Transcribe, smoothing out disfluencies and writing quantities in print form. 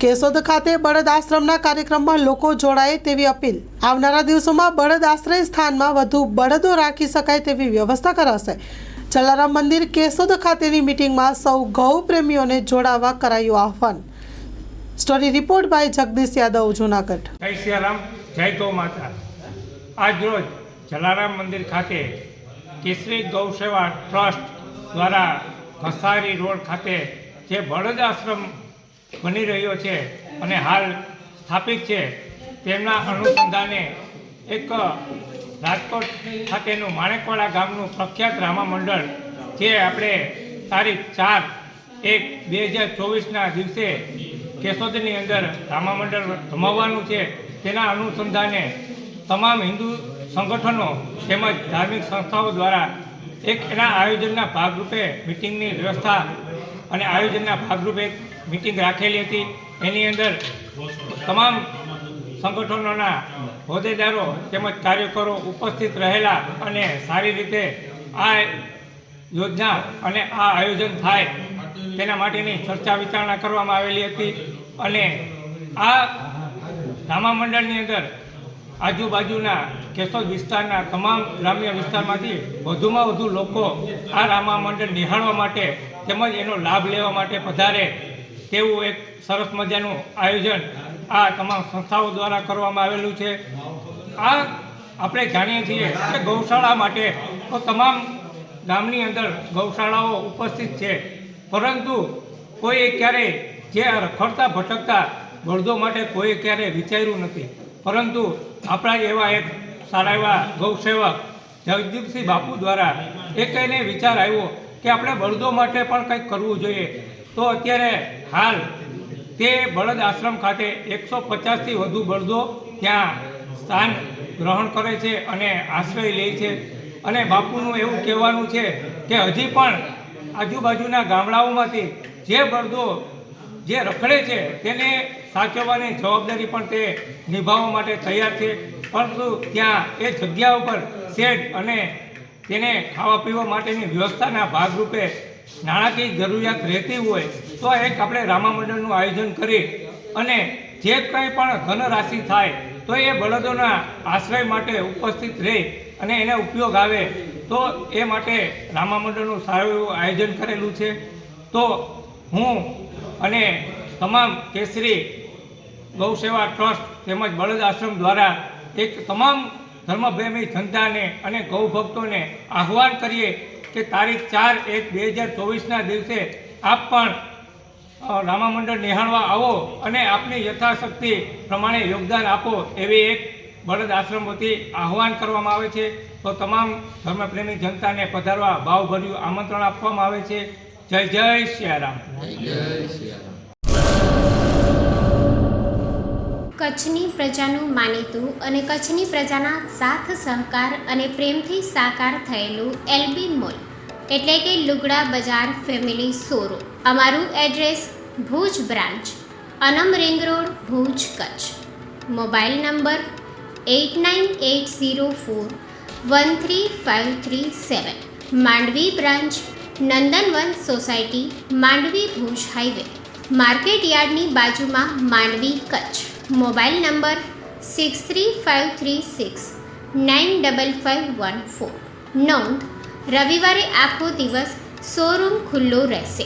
કેશોદ ખાતે બળદ આશ્રમના કાર્યક્રમમાં લોકો જોડાય તેવી અપીલ। આવનારા દિવસોમાં બળદ આશ્રય સ્થાનમાં વધુ બળદો રાખી શકાય તેવી વ્યવસ્થા કરાશે। જલારામ મંદિર કેશોદ ખાતેની મીટિંગમાં સૌ ગૌ પ્રેમીઓને જોડાવા કરાયું આહવાન। Story report by Jagdish Yadav, Junagadh. જય સિયારામ, જય ગૌ માતા। આજ રોજ જલારામ મંદિર ખાતે કેસરી ગૌ સેવા ટ્રસ્ટ દ્વારા ઘસારી રોડ ખાતે જે બળદ આશ્રમ બની રહ્યો છે અને હાલ સ્થાપિત છે, તેમના અનુસંધાને એક રાજકોટ ખાતેનું માણેકવાડા ગામનું પ્રખ્યાત રામા મંડળ, જે આપણે તારીખ 4/1/2024ના દિવસે કેશોદની અંદર રામા મંડળ રમાવવાનું છે, તેના અનુસંધાને તમામ હિન્દુ સંગઠનો તેમજ ધાર્મિક સંસ્થાઓ દ્વારા એક એના આયોજનના ભાગરૂપે મિટિંગની વ્યવસ્થા અને આયોજનના ભાગરૂપે મિટિંગ રાખેલી હતી। એની અંદર તમામ સંગઠનોના હોદ્દેદારો તેમજ કાર્યકરો ઉપસ્થિત રહેલા અને સારી રીતે આ યોજના અને આ આયોજન થાય તેના માટેની ચર્ચા વિચારણા કરવામાં આવેલી હતી। અને આ રામા મંડળની અંદર આજુબાજુના કેશોદ વિસ્તારના તમામ ગ્રામ્ય વિસ્તારમાંથી વધુમાં વધુ લોકો આ રામા મંડળ નિહાળવા માટે તેમજ એનો લાભ લેવા માટે પધારે તેવું એક સરસ મજાનું આયોજન આ તમામ સંસ્થાઓ દ્વારા કરવામાં આવેલું છે। આ આપણે જાણીએ છીએ કે ગૌશાળા માટે તો તમામ ગામની અંદર ગૌશાળાઓ ઉપસ્થિત છે, પરંતુ કોઈ ક્યારેય જે રખડતા ભટકતા બળદો માટે કોઈ ક્યારેય વિચાર્યું નથી। પરંતુ આપણા જ એવા એક સારા એવા ગૌસેવક જગદીપસિંહ બાપુ દ્વારા એક એને વિચાર આવ્યો કે આપણે બળદો માટે પણ કંઈક કરવું જોઈએ। તો અત્યારે હાલ તે બળદ આશ્રમ ખાતે 150થી વધુ બળદો ત્યાં સ્થાન ગ્રહણ કરે છે અને આશ્રય લે છે। અને બાપુનું એવું કહેવાનું છે કે હજી પણ આજુબાજુના ગામડાઓમાંથી જે બળદો જે રખડે છે તેને સાચવવાની જવાબદારી પણ તે નિભાવવા માટે તૈયાર છે, પરંતુ ત્યાં એ જગ્યા ઉપર શેડ અને તેને ખાવા પીવા માટેની વ્યવસ્થાના ભાગરૂપે નાણાકીય જરૂરિયાત રહેતી હોય તો એક આપણે રામા મંડળનું આયોજન કરી અને જે કંઈ પણ ધનરાશિ થાય તો એ બળદોના આશ્રય માટે ઉપસ્થિત રહે અને એને ઉપયોગ આવે, તો એ માટે રામા મંડળનું સારું એવું આયોજન કરેલું છે। તો હું અને તમામ કેસરી ગૌ સેવા ટ્રસ્ટ તેમજ બળદ આશ્રમ દ્વારા એક તમામ ધર્મપ્રેમી જનતાને અને ગૌ ભક્તોને આહ્વાન કરીએ કે તારીખ 4/1/2024ના દિવસે આપ પણ રામા મંડળ નિહાળવા આવો અને આપની યથાશક્તિ પ્રમાણે યોગદાન આપો, એવી એક બળદ આશ્રમ વતી આહ્વાન કરવામાં આવે છે। તો તમામ ધર્મપ્રેમી જનતાને પધારવા ભાવભર્યું આમંત્રણ આપવામાં આવે છે। જય જય સિયારામ। કચ્છની પ્રજાનું માનીતું અને કચ્છની પ્રજાના સાથ સહકાર અને પ્રેમથી સાકાર થયેલું એલબી મોલ એટલે કે લુગડા બજાર ફેમિલી શોરૂમ। અમારું address Bhuj branch, Anam ring road, Bhuj, Kutch. Mobile number 8980413537। Mandvi branch, Nandanvan society, Mandvi, Bhuj highway, market યાર્ડની બાજુમાં, માંડવી, કચ્છ। Mobile number 6353695514। નોંધ: રવિવારે આખો દિવસ શોરૂમ ખુલ્લો રહેશે।